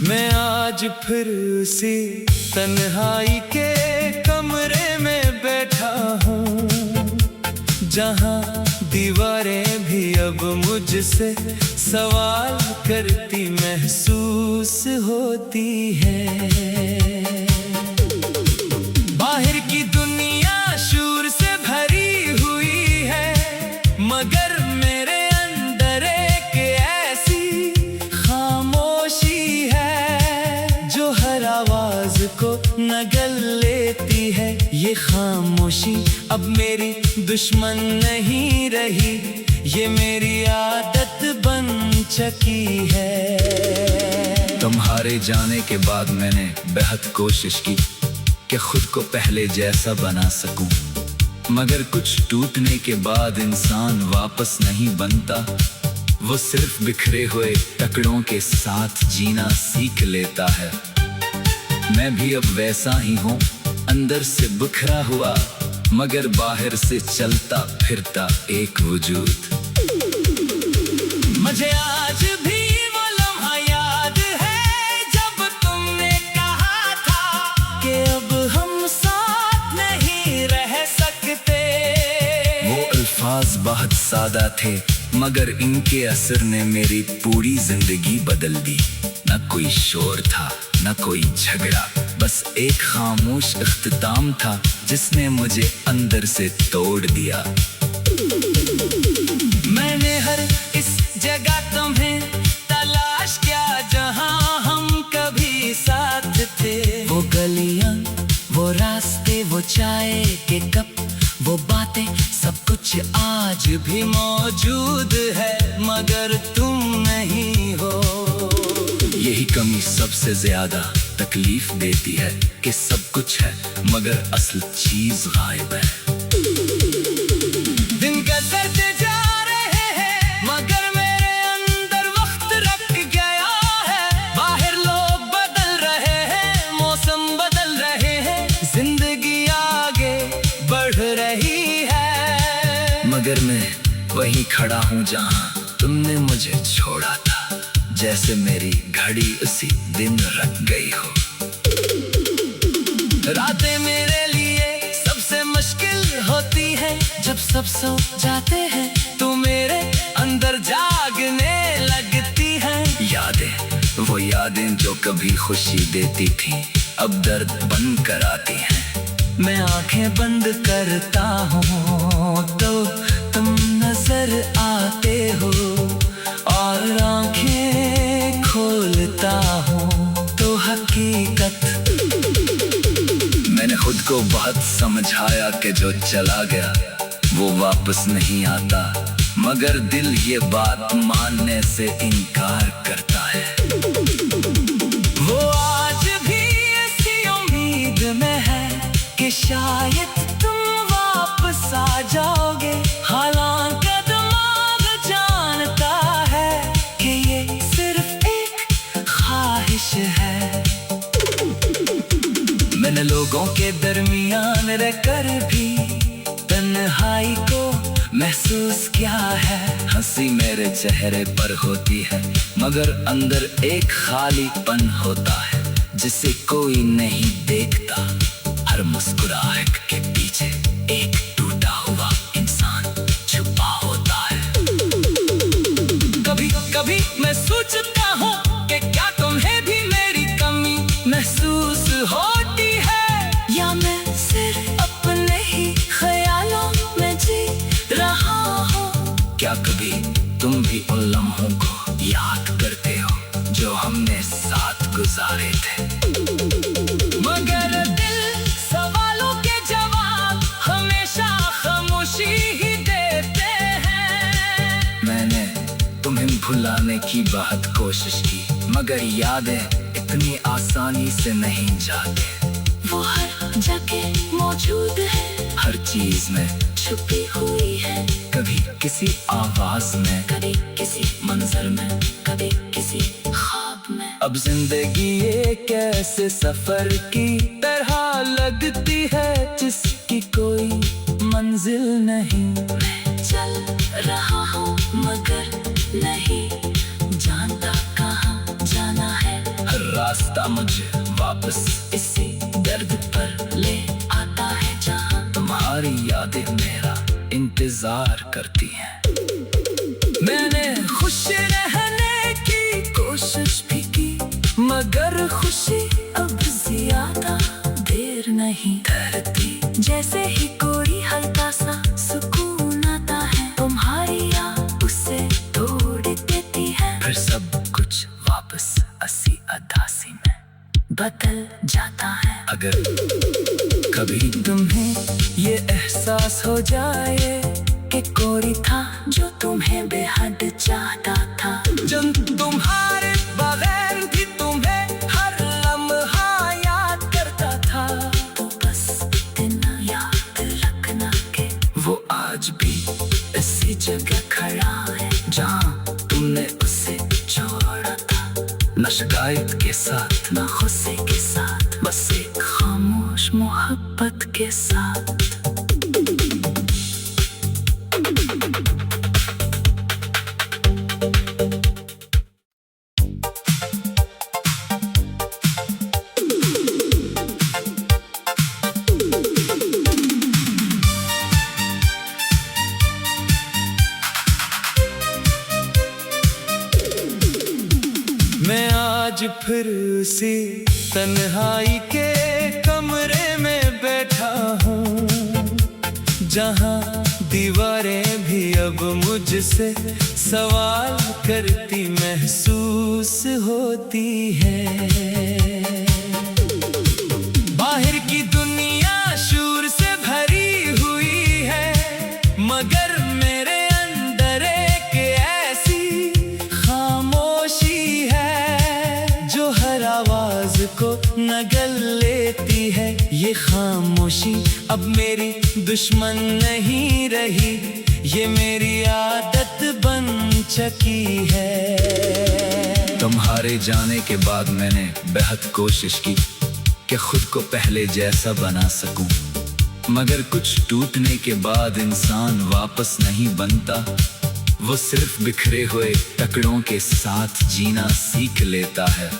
मैं आज फिर उसी तन्हाई के कमरे में बैठा हूँ, जहाँ दीवारें भी अब मुझसे सवाल करती महसूस होती है। बाहर की दुनिया शोर से भरी हुई है, मगर मेरे अंदर एक ऐसी खामोशी है जो हर आवाज को नगल लेती है। ये खामोशी अब मेरी दुश्मन नहीं रही, ये मेरी आदत बन चुकी है। तुम्हारे जाने के बाद मैंने बेहद कोशिश की कि खुद को पहले जैसा बना सकूं, मगर कुछ टूटने के बाद इंसान वापस नहीं बनता, वो सिर्फ बिखरे हुए टुकड़ों के साथ जीना सीख लेता है। मैं भी अब वैसा ही हूँ, अंदर से बिखरा हुआ मगर बाहर से चलता फिरता एक वजूद। मुझे आज भी वो लम्हा याद है जब तुमने कहा था कि अब हम साथ नहीं रह सकते। वो अल्फाज बहुत सादा थे, मगर इनके असर ने मेरी पूरी जिंदगी बदल दी। न कोई शोर था, न कोई झगड़ा, बस एक खामोश इख्तिताम था जिसने मुझे अंदर से तोड़ दिया। मैंने हर इस जगह तुम्हें तलाश किया जहां हम कभी साथ थे। वो गलियां, वो रास्ते, वो चाय के कप, वो बातें, सब कुछ आज भी मौजूद है, मगर तुम नहीं हो। यही कमी सबसे ज्यादा तकलीफ देती है कि सब कुछ है मगर असल चीज गायब है। दिन गुजरते जा रहे हैं मगर मेरे अंदर वक्त रुक गया है। बाहर लोग बदल रहे हैं, मौसम बदल रहे हैं, जिंदगी आगे बढ़ रही है, मगर मैं वहीं खड़ा हूँ जहाँ तुमने मुझे छोड़ा था, जैसे मेरी घड़ी उसी दिन रख गई हो। रातें मेरे लिए सबसे मुश्किल होती है, जब सब सो जाते हैं तो मेरे अंदर जागने लगती हैं। यादें, वो यादें जो कभी खुशी देती थी, अब दर्द बन कर आती हैं। मैं आंखें बंद करता हूँ तो तुम नजर आते हो, और आंखें खोलता हूँ तो हकीकत। मैंने खुद को बहुत समझाया कि जो चला गया वो वापस नहीं आता, मगर दिल ये बात मानने से इनकार करता है। वो आज भी ऐसी उम्मीद में है कि शायद तुम वापस आ जाओगे। हालांकि दिमाग जानता है कि ये सिर्फ एक ख्वाहिश है। मैंने लोगों के दरमियान रहकर भी तन्हाई को महसूस किया है। हंसी मेरे चेहरे पर होती है, मगर अंदर एक खालीपन होता है जिसे कोई नहीं देखता। हर मुस्कुराहट के पीछे एक टूटा हुआ इंसान छुपा होता है। कभी कभी मैं सोचता हूँ कि क्या तुम्हें भी मेरी कमी महसूस होती है, या मैं सिर्फ अपने ही ख्यालों में जी रहा हूँ। क्या कभी तुम भी उन लम्हों को याद करते हो जो हमने साथ गुजारे थे? मगर दिल सवालों के जवाब हमेशा खामोशी ही देते हैं। मैंने तुम्हें भुलाने की बहुत कोशिश की, मगर यादें इतनी आसानी से नहीं जाते। वो हर जगह मौजूद है, हर चीज में छुपी हुई है, कभी किसी आवाज में, कभी किसी मंजर में, कभी किसी ख्वाब में। अब जिंदगी एक ऐसे सफर की तरह लगती है जिसकी कोई मंजिल नहीं। मैं चल रहा हूँ मगर नहीं जानता कहाँ जाना है। हर रास्ता मुझे वापस इसी दर्द पर ले आता है जहाँ तुम्हारी यादें मेरा इंतजार करती हैं। मैंने खुश रहने की कोशिश भी की, मगर खुशी अब ज्यादा देर नहीं ठहरती। जैसे ही कोई हल्का सा सुकून आता है, तुम्हारी याद उसे तोड़ देती है। फिर सब कुछ वापस अस्सी अदासी में बदल जाता है। अगर कभी तुम्हें ये एहसास हो जाए कि कोई था जो तुम्हें बेहद चाहता था, जो तुम्हारे बगैर भी तुम्हें हर लम्हा याद करता था, तो बस इतना याद रखना कि वो आज भी इसी जगह खड़ा है जहाँ तुमने उसे छोड़ा था। न शिकायत के साथ न गुस्से के साथ, बस एक खामोश मोहब्बत के साथ। मैं आज फिर उसी तन्हाई के कमरे में बैठा हूँ, जहाँ दीवारें भी अब मुझसे सवाल करती महसूस होती है। बाहर की दुनिया शोर से भरी हुई है, मगर मेरे अंदर एक ऐसी खामोशी है जो हर आवाज को नगल लेती है। ये खामोशी अब मेरी दुश्मन नहीं रही, ये मेरी आदत बन चुकी है। तुम्हारे जाने के बाद मैंने बेहद कोशिश की कि खुद को पहले जैसा बना सकूं, मगर कुछ टूटने के बाद इंसान वापस नहीं बनता। वो सिर्फ बिखरे हुए टुकड़ों के साथ जीना सीख लेता है।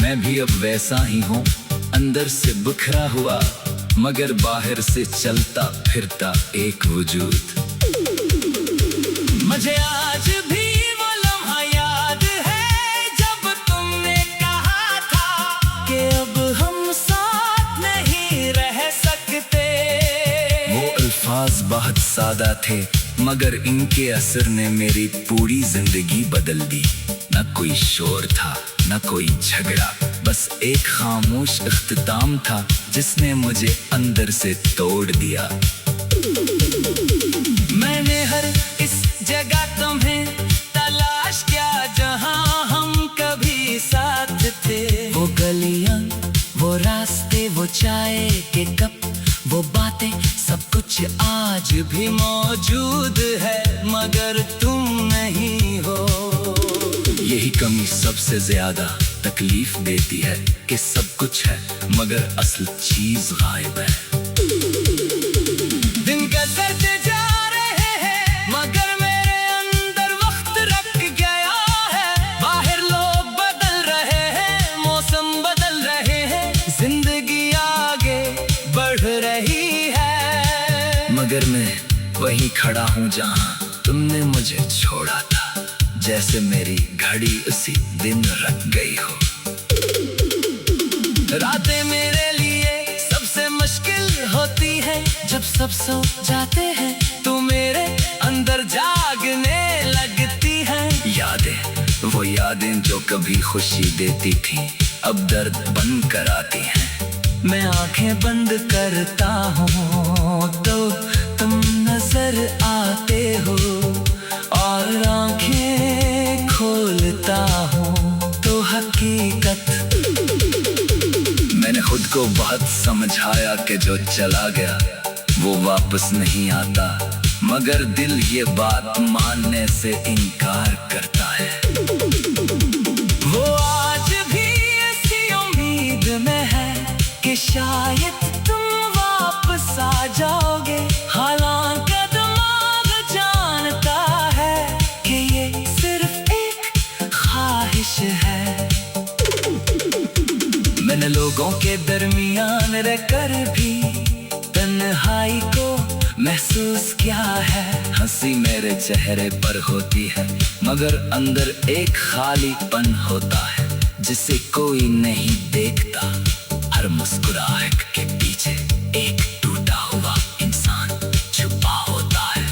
मैं भी अब वैसा ही हूँ, अंदर से बिखरा हुआ मगर बाहर से चलता फिरता एक वजूद। मुझे आज भी वो लम्हा याद है जब तुमने कहा था कि अब हम साथ नहीं रह सकते। वो अल्फाज बहुत सादा थे, मगर इनके असर ने मेरी पूरी जिंदगी बदल दी। न कोई शोर था, न कोई झगड़ा, बस एक खामोश इख्तिताम था जिसने मुझे अंदर से तोड़ दिया। मैंने हर इस जगह तुम्हें तलाश किया जहां हम कभी साथ थे। वो गलियां, वो रास्ते, वो चाय के कप, वो बातें, सब कुछ आज भी मौजूद है, मगर तुम नहीं हो। यही कमी सबसे ज्यादा तकलीफ देती है कि सब कुछ है मगर असल चीज गायब है। दिन गुजरते जा रहे हैं मगर मेरे अंदर वक्त रख गया है। बाहर लोग बदल रहे हैं, मौसम बदल रहे हैं, जिंदगी आगे बढ़ रही है, मगर मैं वहीं खड़ा हूँ जहाँ तुमने मुझे छोड़ा था। जैसे मेरी घड़ी उसी दिन रख गई हो। रातें मेरे लिए सबसे मुश्किल होती है जब सब सो जाते हैं, तो मेरे अंदर जागने लगती है। यादें, वो यादें जो कभी खुशी देती थी, अब दर्द बन कर आती हैं। मैं आंखें बंद करता हूँ तो तुम नजर आते हो, और आंखें खोलता हूँ तो हकीकत। मैंने खुद को बहुत समझाया कि जो चला गया वो वापस नहीं आता, मगर दिल ये बात मानने से इनकार करता है। वो आज भी ऐसी उम्मीद में है कि शायद तुम वापस आ जाओगे। हालांकि दिमाग जानता है कि ये सिर्फ एक ख्वाहिश है। मैंने लोगों के दरमियान रहकर भी तन्हाई को महसूस किया है। हंसी मेरे चेहरे पर होती है मगर अंदर एक खालीपन होता है जिसे कोई नहीं देखता। हर मुस्कुराहट के पीछे एक टूटा हुआ इंसान छुपा होता है।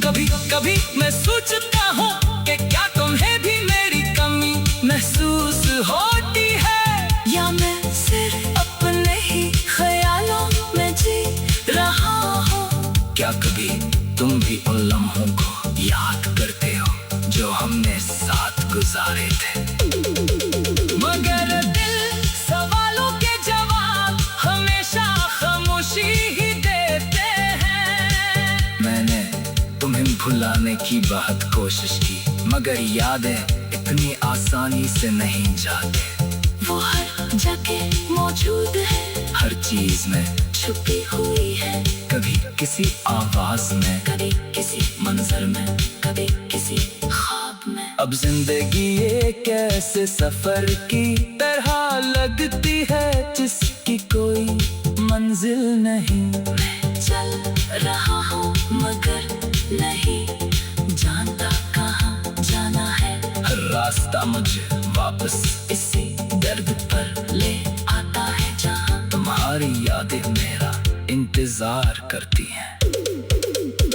कभी कभी मैं सोचता हूँ कि क्या तुम्हें भी मेरी कमी महसूस होती है, या मैं सिर्फ अपने ही ख्यालों में जी रहा हूँ। क्या कभी तुम भी उन लम्हों को याद करते हो जो हमने साथ गुजारे थे? मगर दिल सवालों के जवाब हमेशा खामोशी ही देते हैं। मैंने तुम्हें भुलाने की बहुत कोशिश की मगर यादें इतनी आसानी से नहीं जाते। वो हर जगह मौजूद है, हर चीज में छुपी हुई है। कभी किसी आवाज में, कभी किसी मंजर में, कभी किसी ख्वाब में। अब जिंदगी एक ऐसे सफर की तरह लगती है जिसकी कोई मंजिल नहीं। मैं चल रहा हूँ मगर नहीं जानता कहाँ जाना है। हर रास्ता मुझे वापस इसी दर्द पर ले आता है जहाँ तुम्हारी यादें मेरा इंतजार करती हैं।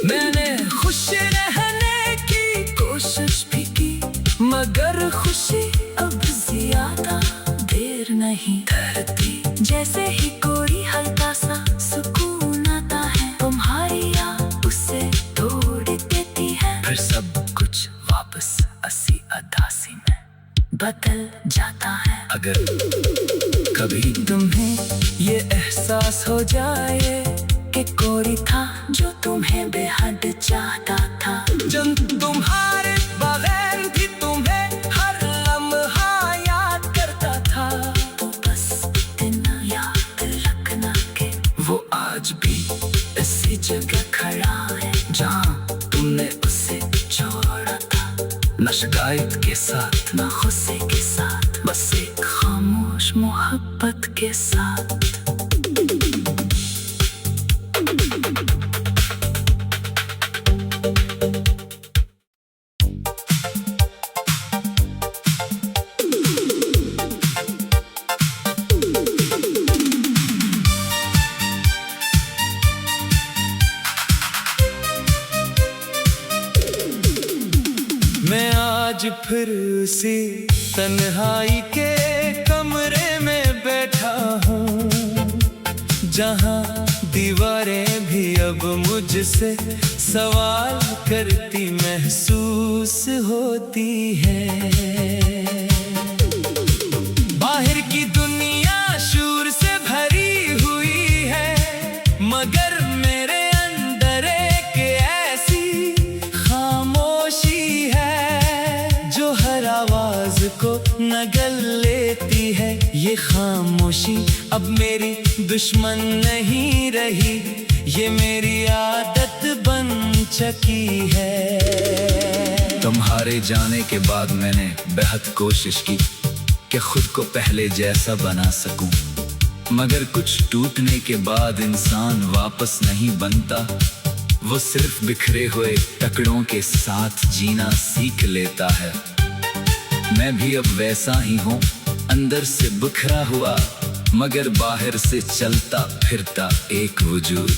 मैंने खुश रहने की कोशिश भी की मगर खुशी अब ज्यादा देर नहीं ठहरती। जैसे ही कोई हल्का सा सुकून आता है तुम्हारी याद उसे तोड़ देती है। फिर सब कुछ वापस हंसी अदासी में बदल जाता है। अगर कभी तुम्हें ये एहसास हो जाए कि कोई था जो तुम्हें बेहद चाहता था, जो तुम्हारे बगैर भी तुम्हें हर लम्हा याद करता था, तो बस इतना याद रखना कि वो आज भी इसी जगह खड़ा है जहाँ तुमने उसे छोड़ा था। न शिकायत के साथ न गुस्से के साथ, बस एक खामोश मोहब्बत के साथ। मैं आज फिर उसी तन्हाई के कमरे में बैठा हूँ जहाँ दीवारें भी अब मुझसे सवाल करती महसूस होती है। बाहर की दुनिया शोर से भरी हुई है मगर मेरे अंदर एक ऐसी खामोशी है जो हर आवाज को नगल लेती है। ये खामोशी अब मेरी दुश्मन नहीं रही, ये मेरी आदत बन चुकी है। तुम्हारे जाने के बाद मैंने बेहद कोशिश की कि खुद को पहले जैसा बना सकूं, मगर कुछ टूटने के बाद इंसान वापस नहीं बनता। वो सिर्फ बिखरे हुए टुकड़ों के साथ जीना सीख लेता है। मैं भी अब वैसा ही हूँ, अंदर से बिखरा हुआ मगर बाहर से चलता फिरता एक वजूद।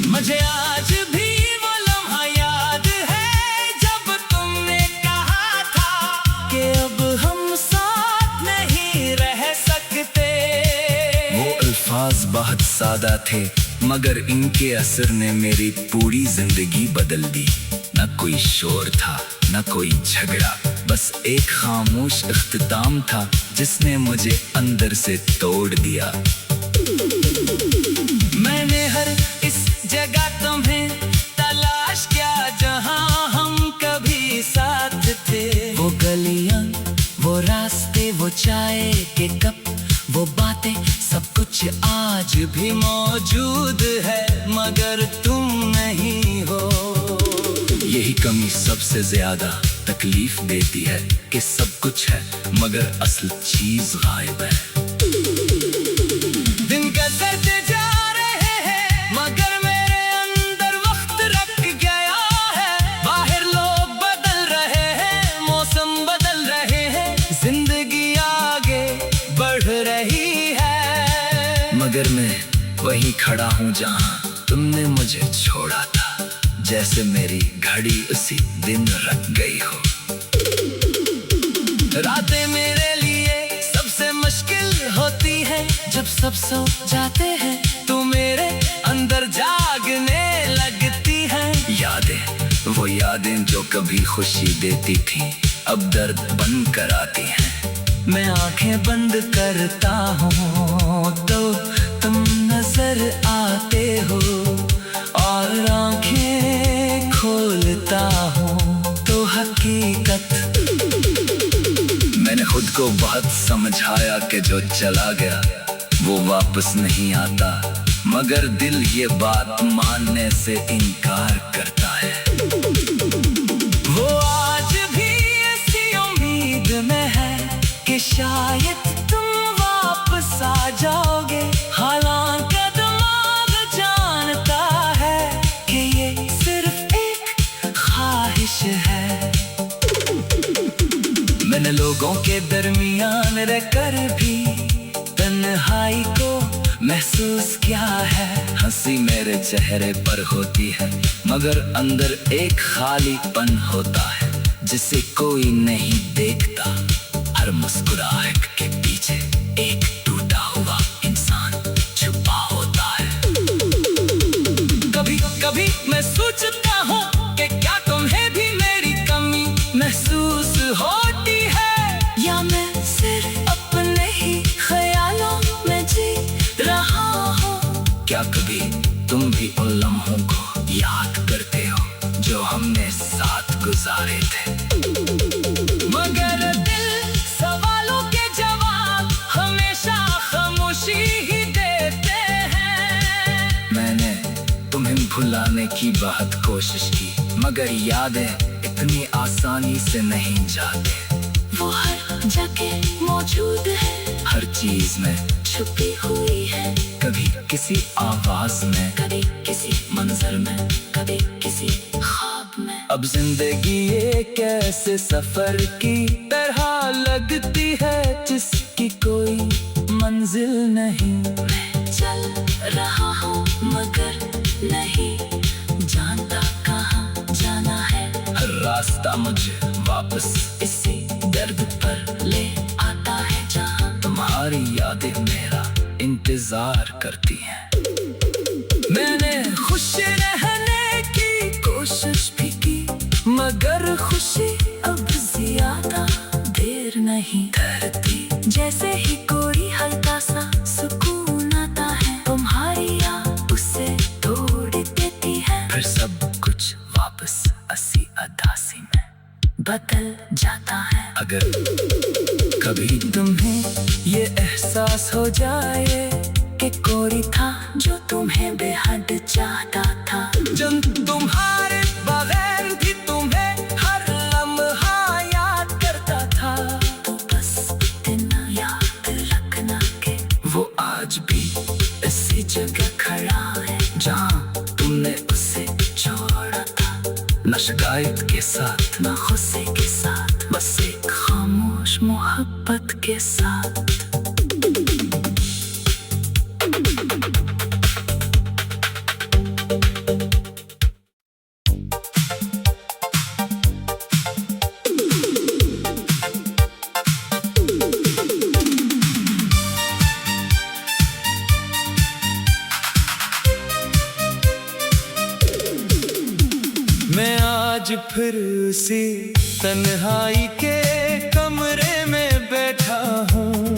मुझे आज भी वो लम्हा याद है जब तुमने कहा था कि अब हम साथ नहीं रह सकते। वो अल्फाज बहुत सादा थे मगर इनके असर ने मेरी पूरी जिंदगी बदल दी। न कोई शोर था न कोई झगड़ा, बस एक खामोश इख्तिताम था जिसने मुझे अंदर से तोड़ दिया। मैंने हर इस जगह तुम्हें तलाश किया जहां हम कभी साथ थे। वो गलियां, वो रास्ते, वो चाय के कप, वो बातें, सब कुछ आज भी मौजूद है मगर तुम नहीं हो। यही कमी सबसे ज्यादा तकलीफ देती है कि सब कुछ है मगर असल चीज गायब है। दिन गुजरते जा रहे हैं मगर मेरे अंदर वक्त रख गया है। बाहर लोग बदल रहे हैं, मौसम बदल रहे हैं, जिंदगी आगे बढ़ रही है, मगर मैं वहीं खड़ा हूँ जहाँ तुमने मुझे छोड़ा था। जैसे मेरी घड़ी उसी दिन रख गई हो। रातें मेरे लिए सबसे मुश्किल होती है, जब सब सो जाते हैं तो मेरे अंदर जागने लगती है। यादें, वो यादें जो कभी खुशी देती थी अब दर्द बन कर आती हैं। मैं आंखें बंद करता हूँ तो तुम नजर आते हो, और आंखें खोलता हूँ तो हकीकत। मैंने खुद को बहुत समझाया कि जो चला गया वो वापस नहीं आता, मगर दिल ये बात मानने से इनकार करता है। वो आज भी ऐसी उम्मीद में है कि शायद तुम वापस आ जाओगे। हालांकि दिमाग जानता है कि ये सिर्फ एक ख्वाहिश है। मैंने लोगों के दरमियान रहकर भी तन्हाई को महसूस किया है। हंसी मेरे चेहरे पर होती है मगर अंदर एक खालीपन होता है जिसे कोई नहीं देखता। हर मुस्कुराहट के पीछे एक टूटा हुआ इंसान छुपा होता है। कभी कभी मैं सोचता हूँ कि क्या तुम्हें भी मेरी कमी महसूस होती है, या मैं सिर्फ अपने ही ख्यालों में जी रहा हूँ। क्या कभी तुम भी उन लम्हों को याद करते हो जो हमने साथ गुजारे थे? मगर दिल सवालों के जवाब हमेशा खामोशी ही देते हैं। मैंने तुम्हें भुलाने की बहुत कोशिश की मगर यादें इतनी आसानी से नहीं जाते। वो हर जगह मौजूद है, हर चीज में छुपी हुई है। कभी किसी आवाज में, कभी किसी मंजर में, कभी किसी ख्वाब में। अब जिंदगी एक ऐसे सफर की तरह लगती है जिसकी कोई मंजिल नहीं। मैं चल रहा हूँ मगर नहीं जानता कहाँ जाना है। हर रास्ता मुझे वापस इसी दर्द पर ले आता है जहाँ तुम्हारी यादें मेरा इंतजार करती हैं। मैंने खुश रहने की कोशिश भी की मगर खुशी अब ज्यादा देर नहीं ठहरती। जैसे ही कोई हल्का सा सुकून आता है तुम्हारी याद उसे तोड़ देती है। फिर सब कुछ वापस हंसी अदासी में बदल जाता है। अगर कभी तुम्हें ये एहसास हो जाए कि कोई था जो तुम्हें बेहद चाहता था, जो तुम्हारे बगैर भी तुम्हें हर लम्हा याद करता था, तो बस इतना याद रखना कि वो आज भी इसी जगह खड़ा है जहाँ तुमने उसे छोड़ा था। न शिकायत के साथ न खुशी के साथ, बस एक खामोश मोहब्बत के साथ। मैं आज फिर उसी तन्हाई के कमरे में बैठा हूँ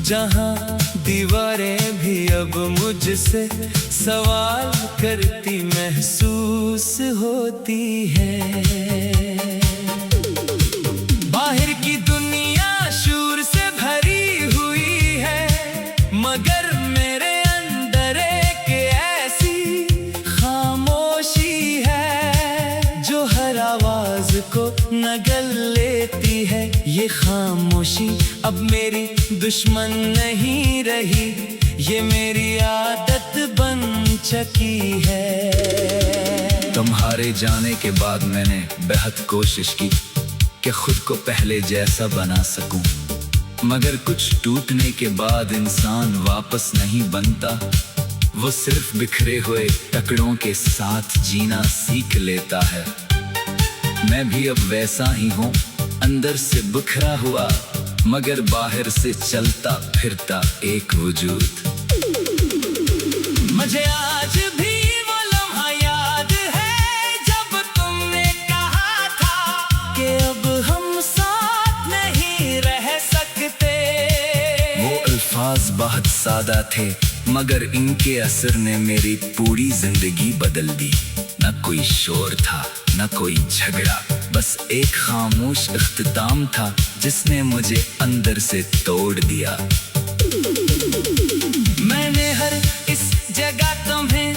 जहाँ दीवारें भी अब मुझसे सवाल करती महसूस होती है। बाहर की दुनिया शोर से भरी हुई है मगर मेरे अंदर एक ऐसी खामोशी है जो हर आवाज को बदल लेती है ये खामोशी। अब मेरी दुश्मन नहीं रही, ये मेरी आदत बन चुकी है। तुम्हारे जाने के बाद मैंने बेहद कोशिश की कि खुद को पहले जैसा बना सकूं, मगर कुछ टूटने के बाद इंसान वापस नहीं बनता। वो सिर्फ बिखरे हुए टुकड़ों के साथ जीना सीख लेता है। मैं भी अब वैसा ही हूँ, अंदर से बिखरा हुआ मगर बाहर से चलता फिरता एक वजूद। मुझे आज भी वो लम्हा याद है जब तुमने कहा था कि अब हम साथ नहीं रह सकते। वो अल्फाज बहुत सादा थे मगर इनके असर ने मेरी पूरी जिंदगी बदल दी। न कोई शोर था न कोई झगड़ा, बस एक खामोश इख्तिताम था जिसने मुझे अंदर से तोड़ दिया। मैंने हर इस जगह तुम्हें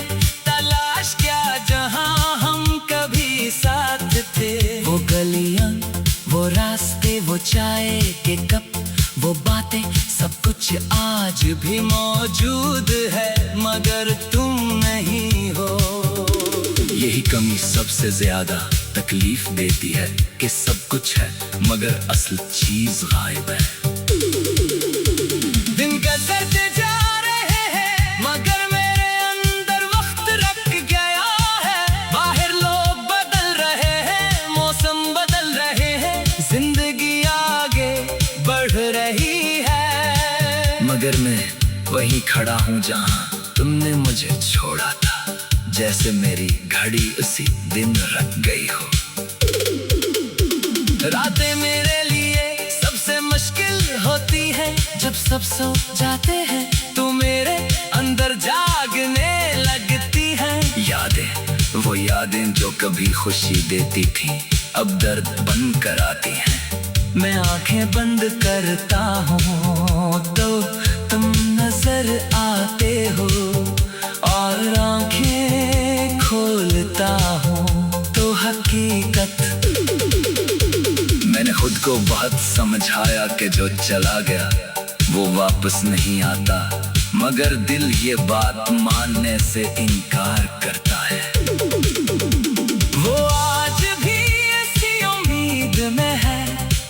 तलाश किया जहां हम कभी साथ थे। वो गलियां, वो रास्ते, वो चाय के कप, वो बातें, सब कुछ आज भी मौजूद है मगर तुम नहीं हो। यही कमी सबसे ज्यादा तकलीफ देती है कि सब कुछ है मगर असल चीज गायब है। दिन गुजरते जा रहे हैं मगर मेरे अंदर वक्त रख गया है। बाहर लोग बदल रहे हैं, मौसम बदल रहे हैं, जिंदगी आगे बढ़ रही है, मगर मैं वहीं खड़ा हूँ जहाँ तुमने मुझे छोड़ा था। जैसे मेरी घड़ी उसी दिन रख गई हो। रातें मेरे लिए सबसे मुश्किल होती है जब सब सो जाते हैं, तू मेरे अंदर जागने लगती है। यादें, वो यादें जो कभी खुशी देती थी अब दर्द बन कर आती हैं। मैं आंखें बंद करता हूँ तो तुम नजर आते हो, और आंखें खोलता हूँ तो हकीकत। मैंने खुद को बहुत समझाया कि जो चला गया वो वापस नहीं आता, मगर दिल ये बात मानने से इनकार करता है। वो आज भी ऐसी उम्मीद में है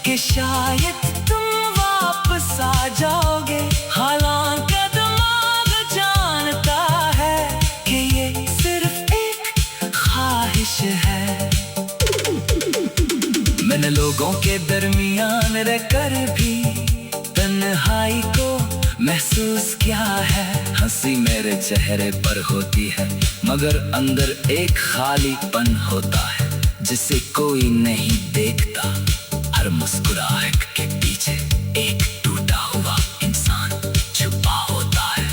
कि शायद तुम वापस आ जाओगे। हालांकि दिमाग जानता है कि ये सिर्फ एक ख्वाहिश है। मैंने लोगों के दरमियान रहकर भी तन्हाई को महसूस किया है। हंसी मेरे चेहरे पर होती है मगर अंदर एक खालीपन होता है जिसे कोई नहीं देखता। हर मुस्कुराहट के पीछे एक टूटा हुआ इंसान छुपा होता है।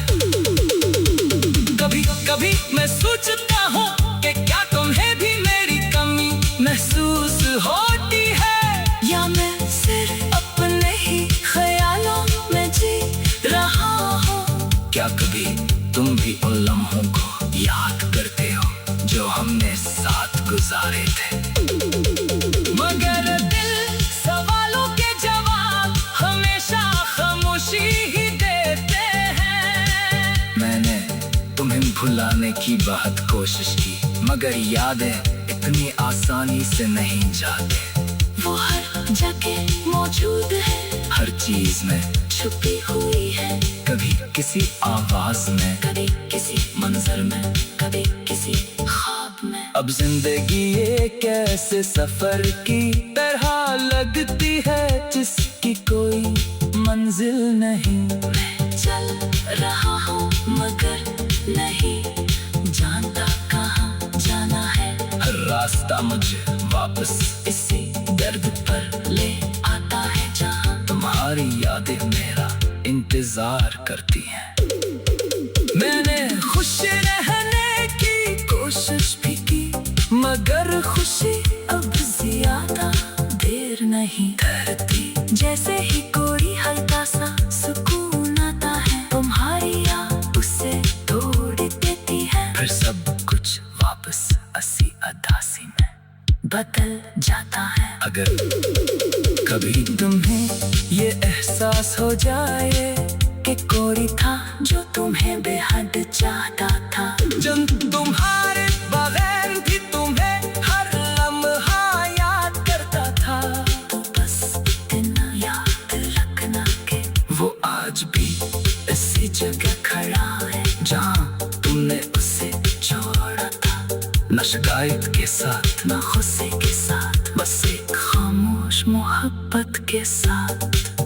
कभी कभी मैं सोचता हूँ कि क्या तुम्हें भी मेरी कमी महसूस होती है, या मैं सिर्फ अपने ही ख्यालों में जी रहा हूँ। क्या कभी तुम भी उन लम्हों को याद करते हो जो हमने साथ गुजारे थे? मगर दिल सवालों के जवाब हमेशा खामोशी ही देते हैं। मैंने तुम्हें भुलाने की बहुत कोशिश की मगर यादें इतनी आसानी से नहीं जाते। वो हर जगह मौजूद है, हर चीज में छुपी हुई है। कभी किसी आवाज में, कभी किसी मंजर में, कभी किसी ख्वाब में। अब जिंदगी एक ऐसे सफर की तरह लगती है जिसकी कोई मंजिल नहीं। मैं चल रहा हूँ मगर नहीं जानता कहाँ जाना है। हर रास्ता मुझे वापस इसी दर्द पर ले आता है जहाँ तुम्हारी यादें मेरा इंतजार करती हैं। मैंने खुश रहने की कोशिश भी की मगर खुशी अब ज्यादा देर नहीं ठहरती। जैसे ही कोई हल्का सा सुकून आता है, तुम्हारी याद उसे तोड़ देती है। फिर सब कुछ वापस असी अदासी में बदल जाता है। अगर कभी तुम्हें ये एहसास हो जाए कि कोई था जो तुम्हें बेहद चाहता था, जो तुम्हारे बगैर भी तुम्हें हर लम्हा याद करता था, तो बस इतना याद रखना कि वो आज भी इसी जगह खड़ा है जहाँ तुमने उसे छोड़ा था। न शिकायत के साथ न गुस्से के साथ, बस एक खामोश मोहब्बत के साथ।